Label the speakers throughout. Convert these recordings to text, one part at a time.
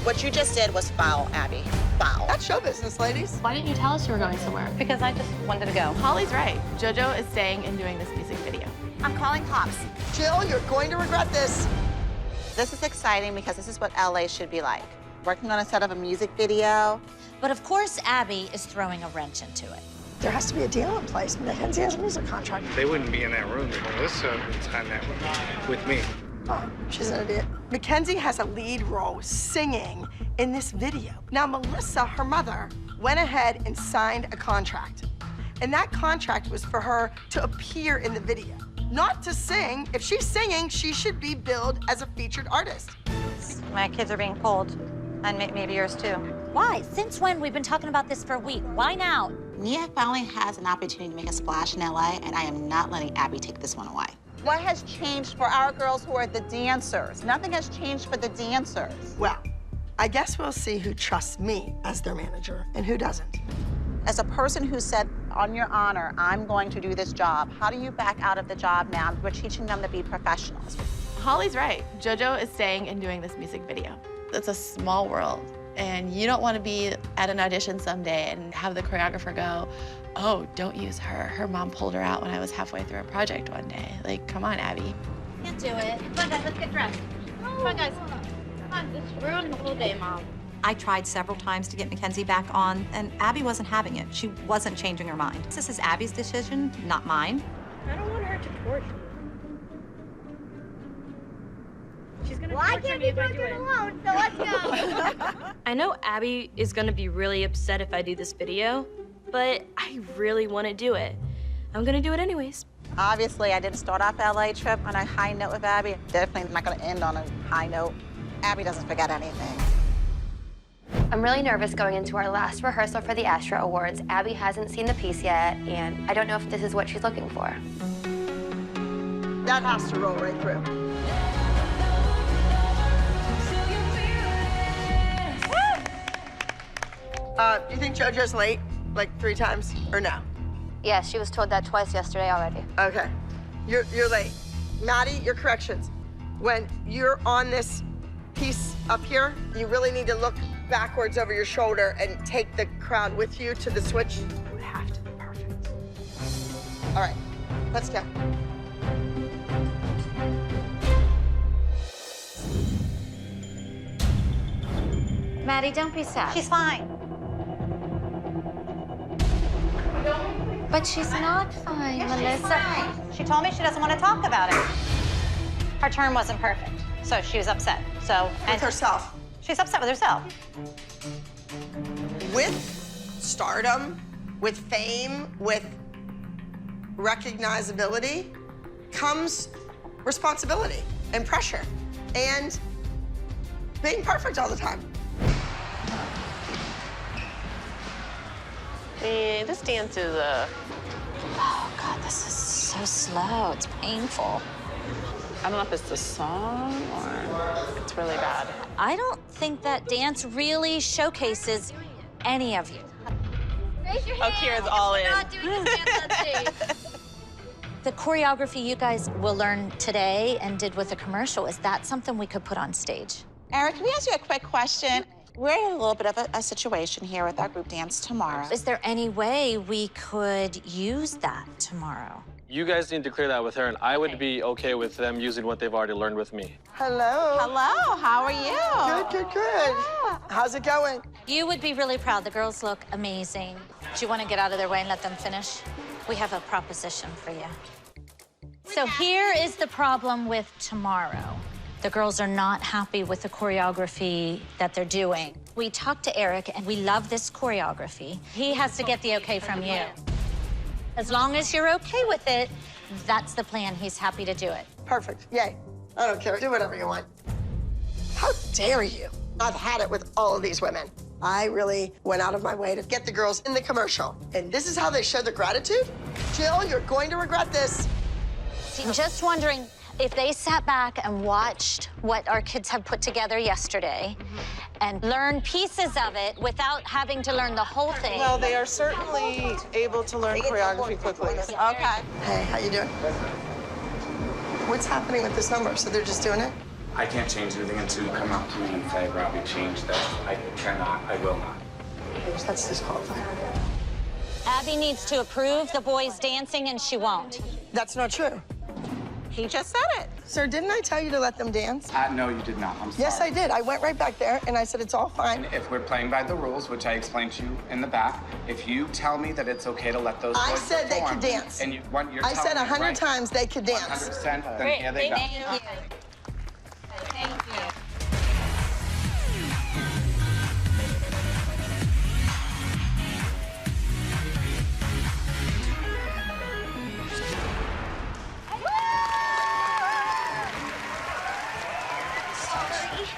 Speaker 1: What you just did was foul, Abby. Foul.
Speaker 2: That's show business, ladies.
Speaker 3: Why didn't you tell us you were going somewhere?
Speaker 4: Because I just wanted to go.
Speaker 3: Holly's right. JoJo is staying and doing this music video.
Speaker 1: I'm calling cops.
Speaker 2: Jill, you're going to regret this.
Speaker 1: This is exciting because this is what LA should be like. Working on a set of a music video.
Speaker 5: But of course, Abby is throwing a wrench into it.
Speaker 2: There has to be a deal in place. Mackenzie has a music contract.
Speaker 6: They wouldn't be in that room if Melissa was in that room with me.
Speaker 2: Oh, she's an idiot. Mackenzie has a lead role singing in this video. Now, Melissa, her mother, went ahead and signed a contract. And that contract was for her to appear in the video, not to sing. If she's singing, she should be billed as a featured artist.
Speaker 4: My kids are being pulled, and maybe yours too.
Speaker 5: Why? Since when? We've been talking about this for a week. Why now?
Speaker 1: Nia finally has an opportunity to make a splash in LA, and I am not letting Abby take this one away. What has changed for our girls who are the dancers? Nothing has changed for the dancers.
Speaker 2: Well, I guess we'll see who trusts me as their manager and who doesn't.
Speaker 1: As a person who said, on your honor, I'm going to do this job, how do you back out of the job now? We're teaching them to be professionals.
Speaker 3: Holly's right. JoJo is staying and doing this music video. It's a small world, and you don't want to be at an audition someday and have the choreographer go, oh, don't use her. Her mom pulled her out when I was halfway through a project one day. Like, come on, Abby.
Speaker 5: Can't do it.
Speaker 3: Come on, guys, let's get dressed. Come on, guys. Come on, this is ruining the whole day, Mom.
Speaker 4: I tried several times to get Mackenzie back on, and Abby wasn't having it. She wasn't changing her mind. This is Abby's decision, not mine.
Speaker 3: I don't want her to torture me. She's gonna
Speaker 7: Well, I can't be tortured alone, so let's go.
Speaker 8: I know Abby is gonna be really upset if I do this video, but I really want to do it. I'm gonna do it anyways.
Speaker 1: Obviously, I didn't start off LA trip on a high note with Abby. Definitely not gonna end on a high note. Abby doesn't forget anything.
Speaker 9: I'm really nervous going into our last rehearsal for the Astro Awards. Abby hasn't seen the piece yet, and I don't know if this is what she's looking for.
Speaker 2: That has to roll right through. Do you think JoJo's late, like 3 times, or no?
Speaker 9: Yeah, she was told that twice yesterday already.
Speaker 2: Okay, you're late. Maddie, your corrections. When you're on this piece up here, you really need to look backwards over your shoulder and take the crowd with you to the switch. It would have to be perfect. All right, let's go.
Speaker 5: Maddie, don't be sad.
Speaker 4: She's fine.
Speaker 5: But she's not fine, Melissa.
Speaker 4: She told me she doesn't want to talk about it. Her turn wasn't perfect, so she was upset.
Speaker 2: With herself.
Speaker 4: She's upset with herself.
Speaker 2: With stardom, with fame, with recognizability comes responsibility and pressure and being perfect all the time.
Speaker 3: Man, this dance is
Speaker 5: Oh, God, this is so slow. It's painful.
Speaker 3: I don't know if it's the song or it's really bad.
Speaker 5: I don't think that dance really showcases any of you.
Speaker 7: Raise your hand.
Speaker 3: Oh, Kira's all in.
Speaker 7: We're not doing this dance on stage.
Speaker 5: The choreography you guys will learn today and did with the commercial, is that something we could put on stage?
Speaker 1: Eric, can we ask you a quick question? We're in a little bit of a situation here with our group dance tomorrow.
Speaker 5: Is there any way we could use that tomorrow?
Speaker 10: You guys need to clear that with her, and I would be okay with them using what they've already learned with me.
Speaker 2: Hello.
Speaker 1: Hello, how are you?
Speaker 2: Good. How's it going?
Speaker 5: You would be really proud. The girls look amazing. Do you want to get out of their way and let them finish? We have a proposition for you. So here is the problem with tomorrow. The girls are not happy with the choreography that they're doing. We talked to Eric, and we love this choreography. He has to get the okay from you. As long as you're okay with it, that's the plan. He's happy to do it.
Speaker 2: Perfect. Yay. I don't care. Do whatever you want. How dare you? I've had it with all of these women. I really went out of my way to get the girls in the commercial. And this is how they show their gratitude? Jill, you're going to regret this.
Speaker 5: I'm just wondering if they sat back and watched what our kids have put together yesterday and learned pieces of it without having to learn the whole thing.
Speaker 11: Well, they are certainly able to learn choreography quickly.
Speaker 1: Okay.
Speaker 2: Hey, how you doing? What's happening with this number? So they're just doing it?
Speaker 12: I can't change anything until you come up to me and say, Robbie, change this. I cannot, I will not.
Speaker 2: That's disqualified.
Speaker 5: Abby needs to approve the boys dancing, and she won't.
Speaker 2: That's not true.
Speaker 1: He just said it.
Speaker 2: Sir, didn't I tell you to let them dance?
Speaker 12: No, you did not. I'm sorry.
Speaker 2: Yes, I did. I went right back there, and I said, it's all fine.
Speaker 12: And if we're playing by the rules, which I explained to you in the back, if you tell me that it's okay to let those boys
Speaker 2: I said they could dance.
Speaker 12: And you're
Speaker 2: I said 100
Speaker 12: right,
Speaker 2: times they could dance.
Speaker 12: 100%, then here they go.
Speaker 5: Thank you. Thank you.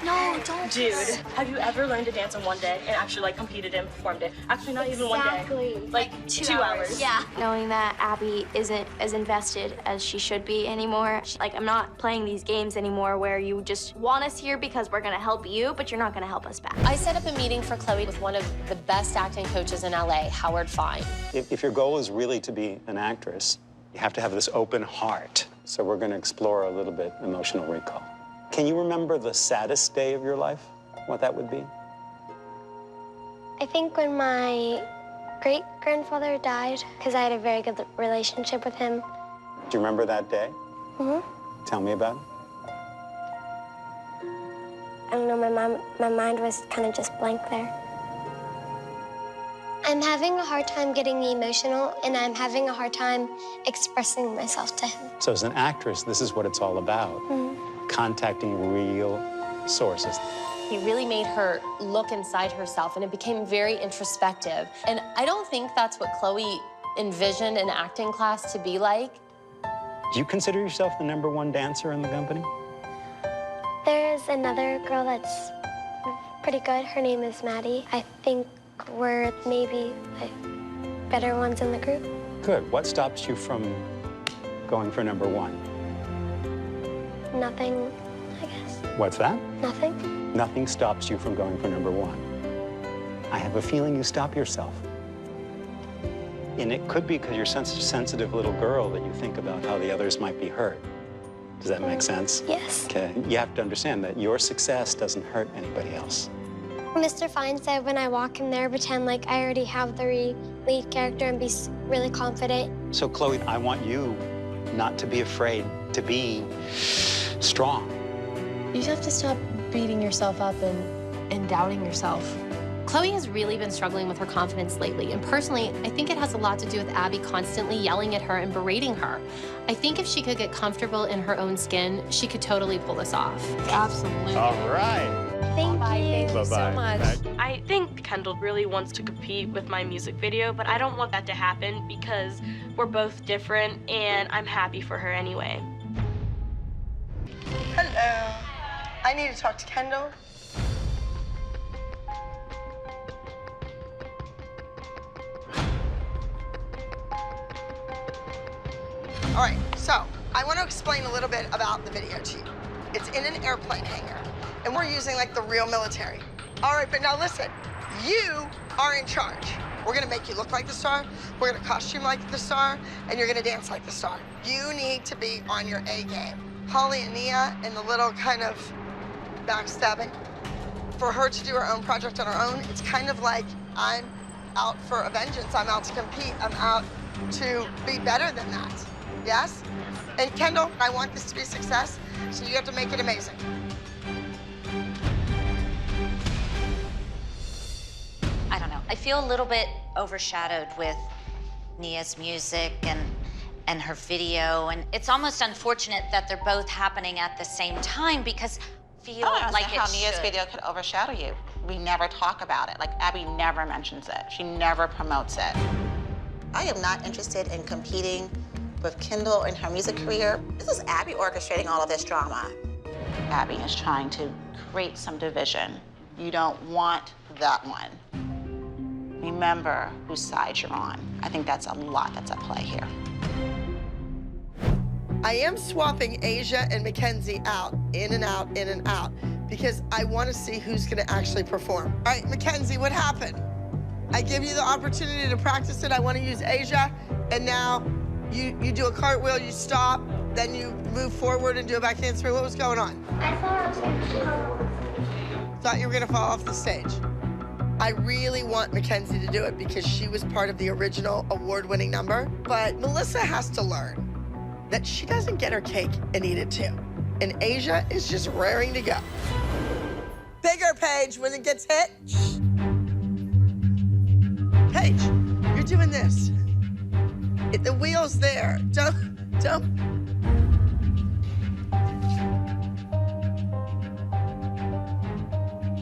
Speaker 7: No, don't.
Speaker 8: Dude, have you ever learned to dance in one day and actually like competed and performed it? Actually, not even one day. Like 2 hours.
Speaker 7: Yeah.
Speaker 9: Knowing that Abby isn't as invested as she should be anymore. Like, I'm not playing these games anymore where you just want us here because we're gonna help you, but you're not gonna help us back.
Speaker 13: I set up a meeting for Chloe with one of the best acting coaches in LA, Howard Fine.
Speaker 14: If your goal is really to be an actress, you have to have this open heart. So we're going to explore a little bit emotional recall. Can you remember the saddest day of your life? What that would be?
Speaker 15: I think when my great-grandfather died, because I had a very good relationship with him.
Speaker 14: Do you remember that day?
Speaker 15: Mm-hmm.
Speaker 14: Tell me about it.
Speaker 15: I don't know, my mind was kind of just blank there. I'm having a hard time getting emotional, and I'm having a hard time expressing myself to him.
Speaker 14: So as an actress, this is what it's all about. Contacting real sources.
Speaker 13: He really made her look inside herself, and it became very introspective. And I don't think that's what Chloe envisioned an acting class to be like.
Speaker 14: Do you consider yourself the #1 dancer in the company?
Speaker 15: There's another girl that's pretty good. Her name is Maddie. I think we're maybe like better ones in the group.
Speaker 14: Good. What stops you from going for #1?
Speaker 15: Nothing, I guess.
Speaker 14: What's that?
Speaker 15: Nothing.
Speaker 14: Nothing stops you from going for #1. I have a feeling you stop yourself. And it could be because you're such a sensitive little girl that you think about how the others might be hurt. Does that make sense?
Speaker 15: Yes.
Speaker 14: Okay. You have to understand that your success doesn't hurt anybody else.
Speaker 15: Mr. Fine said when I walk in there, pretend like I already have the lead character and be really confident.
Speaker 14: So, Chloe, I want you not to be afraid, to be strong.
Speaker 3: You have to stop beating yourself up and doubting yourself.
Speaker 13: Chloe has really been struggling with her confidence lately, and personally, I think it has a lot to do with Abby constantly yelling at her and berating her. I think if she could get comfortable in her own skin, she could totally pull this off.
Speaker 3: Absolutely.
Speaker 14: All right.
Speaker 15: Thank you.
Speaker 13: Thank you so much.
Speaker 8: I think Kendall really wants to compete with my music video, but I don't want that to happen because we're both different, and I'm happy for her anyway.
Speaker 2: Hello. I need to talk to Kendall. All right, so I want to explain a little bit about the video to you. It's in an airplane hangar, and we're using like the real military. All right, but now listen, you are in charge. We're gonna make you look like the star, we're gonna costume like the star, and you're gonna dance like the star. You need to be on your A game. Holly and Nia and the little kind of backstabbing. For her to do her own project on her own, it's kind of like I'm out for a vengeance, I'm out to compete, I'm out to be better than that. Yes? And Kendall, I want this to be a success, so you have to make it amazing.
Speaker 5: I don't know. I feel a little bit overshadowed with Nia's music and her video, and it's almost unfortunate that they're both happening at the same time because I feel like
Speaker 1: how Nia's video could overshadow you. We never talk about it. Like, Abby never mentions it. She never promotes it. I am not interested in competing with Kendall in her music career. This is Abby orchestrating all of this drama. Abby is trying to create some division. You don't want that one. Remember whose side you're on. I think that's a lot that's at play here.
Speaker 2: I am swapping Asia and Mackenzie out, in and out, because I want to see who's going to actually perform. All right, Mackenzie, what happened? I give you the opportunity to practice it. I want to use Asia, and now you do a cartwheel, you stop, then you move forward and do a back handspring. What was going on?
Speaker 15: I thought I was going to fall.
Speaker 2: Thought you were gonna fall off the stage. I really want Mackenzie to do it because she was part of the original award-winning number, but Melissa has to learn that she doesn't get her cake and eat it too. And Asia is just raring to go. Bigger, Paige, when it gets hit. Paige, you're doing this. The wheel's there. Don't.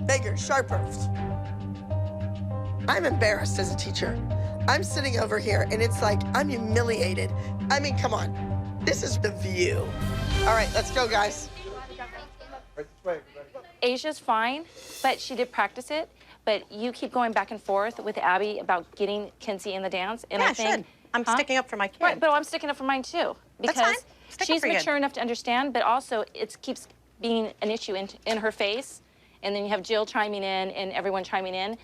Speaker 2: Bigger, sharper. I'm embarrassed as a teacher. I'm sitting over here and it's like I'm humiliated. I mean, come on. This is The View. All right, let's go, guys.
Speaker 16: Asia's fine, but she did practice it. But you keep going back and forth with Abby about getting Kinsey in the dance. And
Speaker 4: Yeah,
Speaker 16: I think,
Speaker 4: should. I'm sticking up for my kid.
Speaker 16: Right, but I'm sticking up for mine too.
Speaker 4: That's
Speaker 16: Because
Speaker 4: fine. Stick up
Speaker 16: she's
Speaker 4: for your kid.
Speaker 16: mature enough to understand, but also it keeps being an issue in her face. And then you have Jill chiming in and everyone chiming in.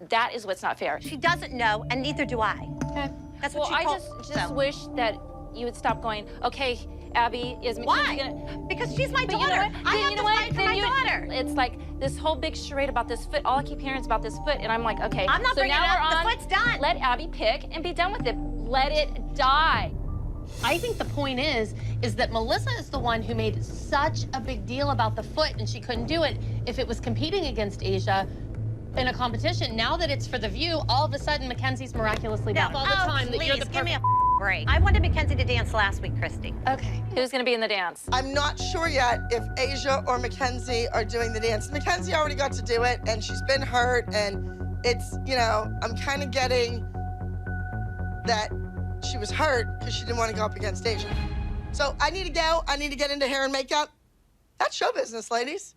Speaker 16: That is what's not fair.
Speaker 4: She doesn't know, and neither do I.
Speaker 16: Okay.
Speaker 4: That's
Speaker 16: Well,
Speaker 4: what she
Speaker 16: I
Speaker 4: told
Speaker 16: just wish that you would stop going, okay, Abby, is Mackenzie gonna...
Speaker 4: Because she's my
Speaker 16: But you know
Speaker 4: daughter.
Speaker 16: what?
Speaker 4: I
Speaker 16: Then
Speaker 4: have
Speaker 16: you
Speaker 4: to
Speaker 16: know what?
Speaker 4: fight for
Speaker 16: Then
Speaker 4: my
Speaker 16: you-
Speaker 4: daughter.
Speaker 16: It's like this whole big charade about this foot. All I keep hearing is about this foot, and I'm like, okay.
Speaker 4: I'm not
Speaker 16: so
Speaker 4: bringing
Speaker 16: now
Speaker 4: it up.
Speaker 16: we're
Speaker 4: The
Speaker 16: on,
Speaker 4: foot's done.
Speaker 16: Let Abby pick and be done with it. Let it die.
Speaker 13: I think the point is that Melissa is the one who made such a big deal about the foot, and she couldn't do it if it was competing against Asia in a competition. Now that it's for The View, all of a sudden Mackenzie's miraculously back all the time. That you're the
Speaker 4: give me a
Speaker 13: perfect...
Speaker 4: break. I wanted Mackenzie to dance last week, Christy.
Speaker 13: Okay.
Speaker 16: Who's gonna be in the dance?
Speaker 2: I'm not sure yet if Asia or Mackenzie are doing the dance. Mackenzie already got to do it, and she's been hurt, and it's, you know, I'm kind of getting that she was hurt because she didn't want to go up against Asia. So I need to go. I need to get into hair and makeup. That's show business, ladies.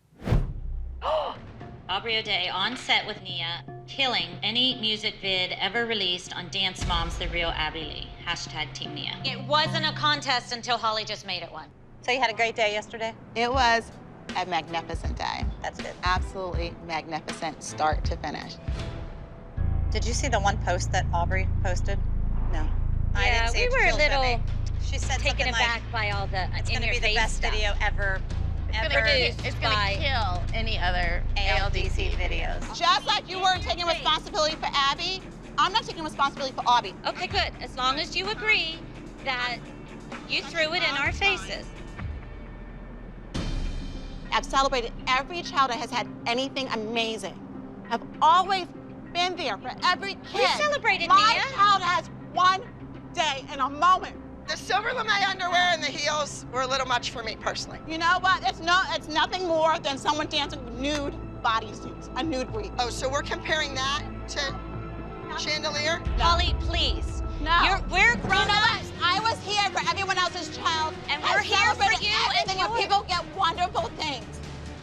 Speaker 17: Aubrey O'Day on set with Nia, killing any music vid ever released on Dance Moms The Real Abby Lee. Hashtag Team Nia.
Speaker 5: It wasn't a contest until Holly just made it one.
Speaker 4: So you had a great day yesterday?
Speaker 1: It was a magnificent day.
Speaker 4: That's good.
Speaker 1: Absolutely magnificent, start to finish.
Speaker 4: Did you see the one post that Aubrey posted? No. I
Speaker 5: Yeah,
Speaker 4: didn't see
Speaker 5: we
Speaker 4: it.
Speaker 5: were a
Speaker 4: Jill showed
Speaker 5: little
Speaker 4: me. She said
Speaker 5: taken
Speaker 4: something like,
Speaker 5: aback by all the
Speaker 4: it's going to be the
Speaker 5: in-your-face
Speaker 4: best
Speaker 5: stuff.
Speaker 4: video ever
Speaker 3: It's gonna kill any other
Speaker 4: ALDC videos.
Speaker 1: Just like you weren't taking responsibility for Abby, I'm not taking responsibility for Aubrey.
Speaker 5: Okay, good. As long as you agree that you threw it in our faces.
Speaker 1: I've celebrated every child that has had anything amazing. I've always been there for every kid.
Speaker 5: We celebrated,
Speaker 1: My
Speaker 5: Nia.
Speaker 1: child has one day and a moment.
Speaker 2: The silver lame underwear and the heels were a little much for me personally.
Speaker 1: You know what? It's nothing more than someone dancing with nude bodysuits, a nude brief.
Speaker 2: Oh, so we're comparing that to Chandelier?
Speaker 5: Holly, please.
Speaker 1: No.
Speaker 5: We're grown ups.
Speaker 1: I was here for everyone else's child.
Speaker 5: And
Speaker 1: I
Speaker 5: we're here for
Speaker 1: celebrated
Speaker 5: you and
Speaker 1: everything, and
Speaker 5: yours.
Speaker 1: people get wonderful things.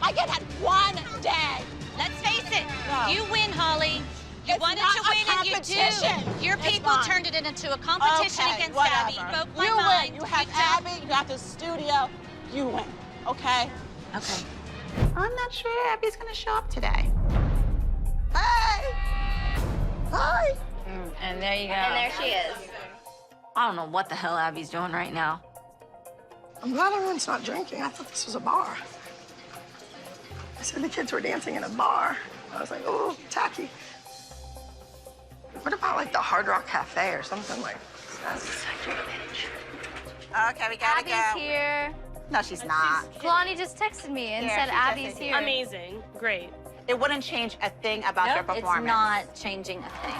Speaker 1: I get had one day.
Speaker 5: Let's face it.
Speaker 1: No.
Speaker 5: You win, Holly. You
Speaker 1: It's
Speaker 5: wanted
Speaker 1: not
Speaker 5: to
Speaker 1: a
Speaker 5: win and you
Speaker 1: competition.
Speaker 5: do. Your
Speaker 1: It's
Speaker 5: people
Speaker 1: fine.
Speaker 5: turned it into a competition
Speaker 1: Okay,
Speaker 5: against
Speaker 1: whatever.
Speaker 5: Abby. Broke my
Speaker 1: You
Speaker 5: mind.
Speaker 1: win. You have Abby, you have the studio, you win, okay?
Speaker 5: Okay.
Speaker 1: I'm not sure Abby's gonna show up today. Hey! Hi!
Speaker 5: And there you go.
Speaker 9: And there she is.
Speaker 5: I don't know what the hell Abby's doing right now.
Speaker 2: I'm glad everyone's not drinking. I thought this was a bar. I said the kids were dancing in a bar. I was like, oh, tacky. What about like the Hard Rock Cafe or something like that? Okay, we gotta
Speaker 9: Abby's here.
Speaker 1: No, she's not.
Speaker 9: Kalani just texted me and
Speaker 1: Yeah,
Speaker 9: said
Speaker 1: she
Speaker 9: Abby's
Speaker 1: texted
Speaker 9: here.
Speaker 8: Amazing. Great.
Speaker 1: It wouldn't change a thing about your performance.
Speaker 5: It's not changing a thing.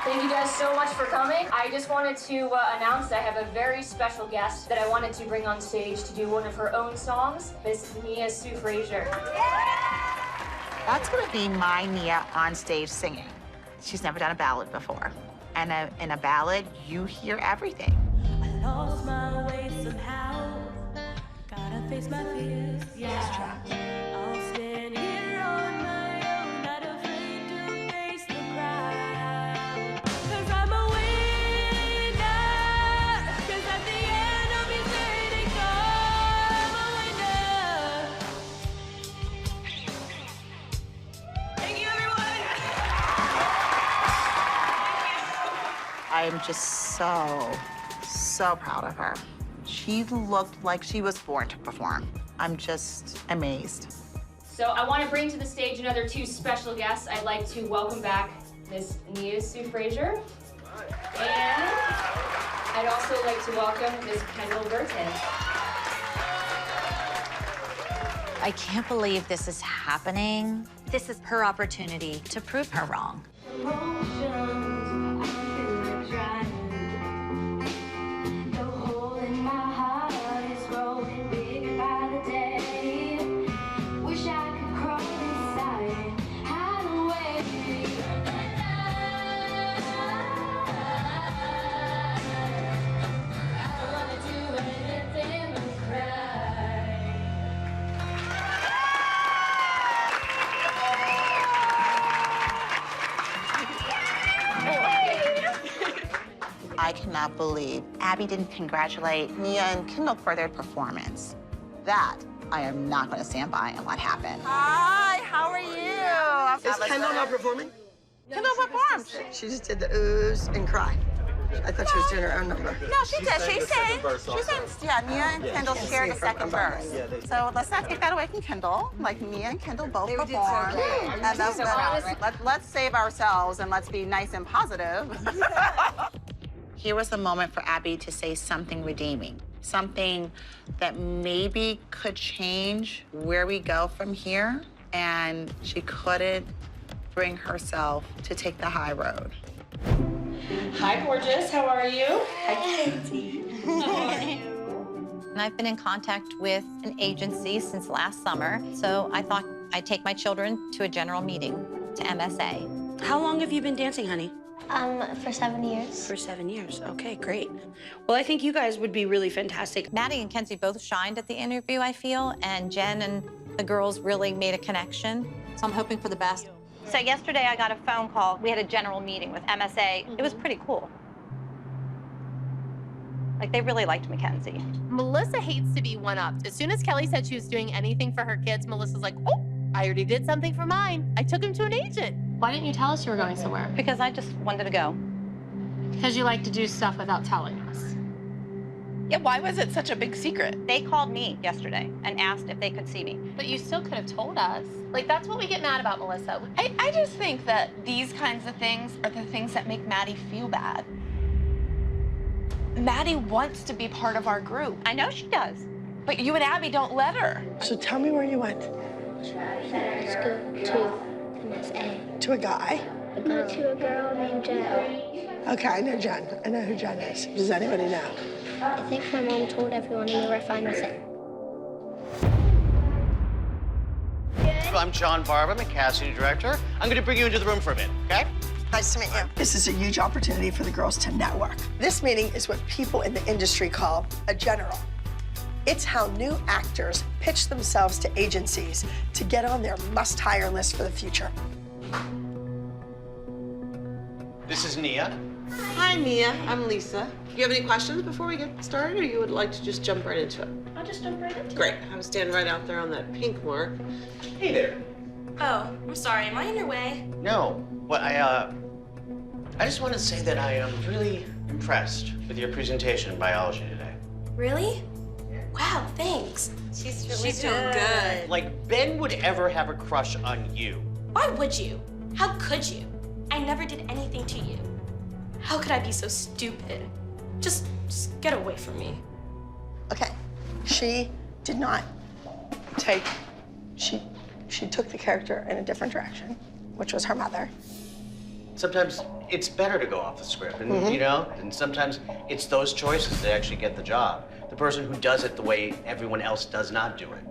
Speaker 18: Thank you guys so much for coming. I just wanted to announce that I have a very special guest that I wanted to bring on stage to do one of her own songs. This is Nia Sue Frazier.
Speaker 1: That's gonna be my Nia on stage singing. She's never done a ballad before. And in a ballad, you hear everything.
Speaker 19: I lost my way somehow. Gotta face my fears. Yeah. I'll stand here on my own, not afraid to face the crowd. 'Cause I'm a winner. 'Cause at the end of each day they come a winner. Thank you, everyone.
Speaker 1: I'm just so proud of her. She looked like she was born to perform. I'm just amazed.
Speaker 18: So I want to bring to the stage another two special guests. I'd like to welcome back Miss Nia Sue Frazier. And I'd also like to welcome Miss Kendall Burton.
Speaker 5: I can't believe this is happening. This is her opportunity to prove her wrong.
Speaker 1: I cannot believe Abby didn't congratulate Nia and Kendall for their performance. That I am not going to stand by and let happen. Hi, how are you?
Speaker 2: Is Kendall not performing?
Speaker 1: Kendall performed.
Speaker 2: She just did the oohs and cry. I thought she was doing her own number.
Speaker 1: No, she did. She sang. Yeah, Nia and Kendall shared the second verse. So let's not take that away from Kendall. Like, Nia and Kendall both performed. And that's let's save ourselves and let's be nice and positive. Here was a moment for Abby to say something redeeming, something that maybe could change where we go from here, and she couldn't bring herself to take the high road.
Speaker 18: Hi, gorgeous. How are you?
Speaker 4: Hi, Katie. And I've been in contact with an agency since last summer, so I thought I'd take my children to a general meeting to MSA.
Speaker 20: How long have you been dancing, honey?
Speaker 15: For 7 years.
Speaker 20: For 7 years. Okay, great. Well, I think you guys would be really fantastic.
Speaker 4: Maddie and Kenzie both shined at the interview, I feel, and Jen and the girls really made a connection. So I'm hoping for the best. So yesterday I got a phone call. We had a general meeting with MSA. It was pretty cool. Like, they really liked Mackenzie.
Speaker 3: Melissa hates to be one-upped. As soon as Kelly said she was doing anything for her kids, Melissa's like, oh, I already did something for mine. I took him to an agent. Why didn't you tell us you were going somewhere?
Speaker 4: Because I just wanted to go.
Speaker 3: Because you like to do stuff without telling us.
Speaker 4: Yeah, why was it such a big secret? They called me yesterday and asked if they could see me.
Speaker 3: But you still could have told us. Like, that's what we get mad about, Melissa. I just think that these kinds of things are the things that make Maddie feel bad. Maddie wants to be part of our group.
Speaker 4: I know she does.
Speaker 3: But you and Abby don't let her.
Speaker 2: So tell me where you went.
Speaker 15: Let's go to MSA.
Speaker 2: To a guy?
Speaker 15: I go to a girl named Jen.
Speaker 2: Okay, I know Jen. I know who Jen is. Does anybody know?
Speaker 15: I think my mom told everyone and they were fine with it.
Speaker 21: I'm John BARBA, I'm a casting director. I'm going to bring you into the room for a bit, okay?
Speaker 2: Nice to meet you. This is a huge opportunity for the girls to network. This meeting is what people in the industry call a general. It's how new actors pitch themselves to agencies to get on their must-hire list for the future.
Speaker 21: This is Nia.
Speaker 11: Hi, Nia. I'm Lisa. Do you have any questions before we get started, or you would like to just jump right into it?
Speaker 18: I'll just jump right into it.
Speaker 11: Great. I was standing right out there on that pink mark.
Speaker 21: Hey there.
Speaker 18: Oh, I'm sorry. Am I in your way?
Speaker 21: No, but I just want to say that I am really impressed with your presentation in biology today.
Speaker 18: Really? Wow, thanks.
Speaker 4: She's
Speaker 18: doing good.
Speaker 21: Like, Ben would ever have a crush on you.
Speaker 18: Why would you? How could you? I never did anything to you. How could I be so stupid? Just get away from me.
Speaker 2: Okay, she did not take, she took the character in a different direction, which was her mother.
Speaker 21: Sometimes it's better to go off the script, and you know, and sometimes it's those choices that actually get the job. The person who does it the way everyone else does not do it.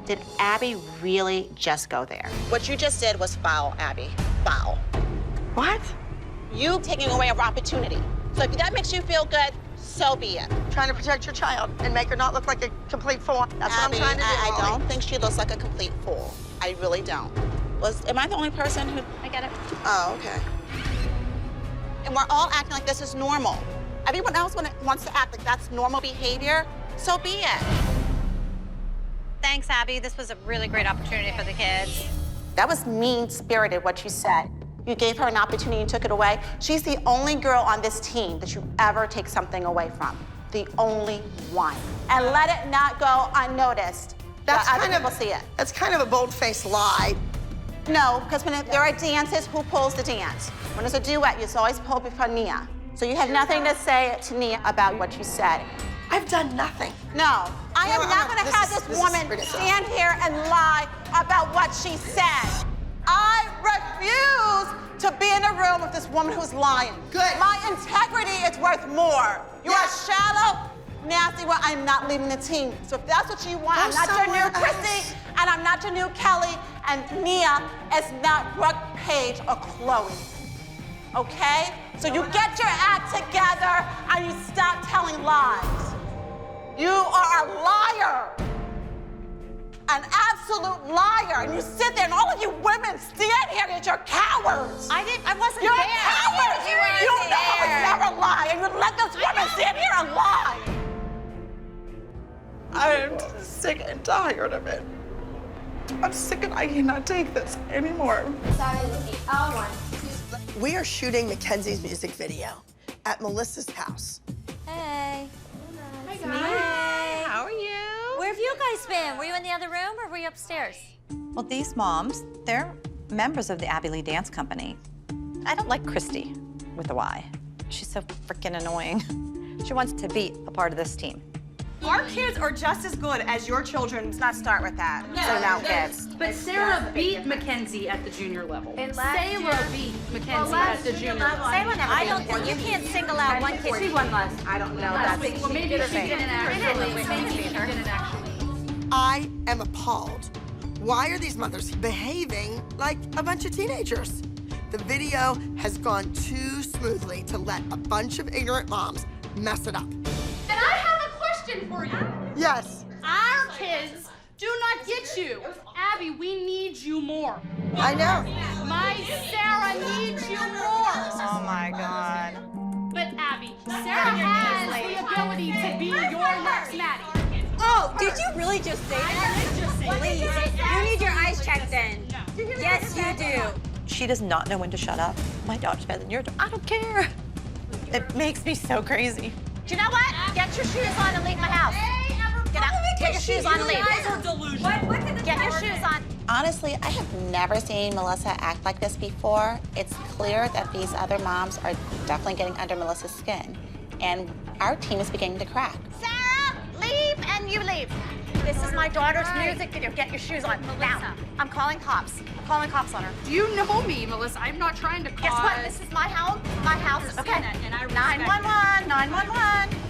Speaker 1: Did Abby really just go there? What you just did was foul, Abby. Foul.
Speaker 2: What?
Speaker 1: You taking away an opportunity. So if that makes you feel good, so be it.
Speaker 2: Trying to protect your child and make her not look like a complete fool. That's
Speaker 1: Abby,
Speaker 2: what I'm trying to do.
Speaker 1: I don't think she looks like a complete fool. I really don't. Am I the only person who?
Speaker 4: I get it.
Speaker 1: Oh, okay. And we're all acting like this is normal. Everyone else wants to act like that's normal behavior, so be it.
Speaker 4: Thanks, Abby. This was a really great opportunity for the kids.
Speaker 1: That was mean-spirited, what you said. You gave her an opportunity and took it away. She's the only girl on this team that you ever take something away from. the only one. And let it not go unnoticed.
Speaker 2: That's
Speaker 1: that other
Speaker 2: kind of
Speaker 1: people see it.
Speaker 2: That's kind of a bold-faced lie.
Speaker 1: No, because when there are dances, who pulls the dance? When it's a duet, it's always pulled before Nia. So you have nothing to say to Nia about what you said.
Speaker 2: I've done nothing.
Speaker 1: No, I am not going to have this woman stand here and lie about what she said. I refuse to be in a room with this woman who's lying.
Speaker 2: Good.
Speaker 1: My integrity is worth more. You are shallow, nasty. Well, I'm not leaving the team. So if that's what you want, I'm not your new Christy, and I'm not your new Kelly, and Nia is not Brooke, Paige, or Chloe. Okay? So you get your act together and you stop telling lies. You are a liar. An absolute liar. And you sit there and all of you women stand here and you're cowards.
Speaker 4: I wasn't
Speaker 1: You're
Speaker 4: there.
Speaker 1: cowards. You know it's never lie. And you let this woman stand here and lie.
Speaker 6: I'm sick and tired of it. I'm sick and I cannot take this anymore.
Speaker 2: We are shooting Mackenzie's music video at Melissa's house.
Speaker 5: Hey.
Speaker 4: Hi,
Speaker 5: guys.
Speaker 4: Hey, how are you?
Speaker 5: Where have you guys been? Were you in the other room or were you upstairs?
Speaker 4: Well, these moms, they're members of the Abby Lee Dance Company. I don't like Christy with a Y. She's so freaking annoying. She wants to be a part of this team.
Speaker 22: Our kids are just as good as your children.
Speaker 1: Let's not start with that. So now, kids.
Speaker 22: But Sarah beat Mackenzie at the junior level. Sayla beat Mackenzie at the junior level.
Speaker 5: I don't think you can't single out one kid.
Speaker 22: She won last.
Speaker 1: I don't know.
Speaker 22: Well, maybe she didn't actually. Maybe she didn't actually.
Speaker 2: I am appalled. Why are these mothers behaving like a bunch of teenagers? The video has gone too smoothly to let a bunch of ignorant moms mess it up.
Speaker 22: And I have a question for you.
Speaker 2: Yes.
Speaker 22: Our kids do not get you. Abby, we need you more.
Speaker 2: I know.
Speaker 22: My Sarah needs you more.
Speaker 4: Oh my God.
Speaker 22: But Abby, Sarah has the ability to be your next Maddie.
Speaker 4: Oh, did you really just say that? Please, you need your eyes checked in. Yes, you do. She does not know when to shut up. My daughter's better than your daughter. I don't care. It makes me so crazy.
Speaker 5: Do you know what? Get your shoes on and leave my house. Get out. Get your shoes on and leave.
Speaker 22: You guys are delusional.
Speaker 5: Get your shoes on.
Speaker 1: Honestly, I have never seen Melissa act like this before. It's clear that these other moms are definitely getting under Melissa's skin. And our team is beginning to crack.
Speaker 5: Sarah, leave and you leave. This is my daughter's music video. Get your shoes on. Now, I'm calling cops. I'm calling cops on her.
Speaker 22: Do you know me, Melissa? I'm not trying to cause...
Speaker 5: Guess what? This is my house. My house. Okay.
Speaker 22: And I
Speaker 5: 911. 911.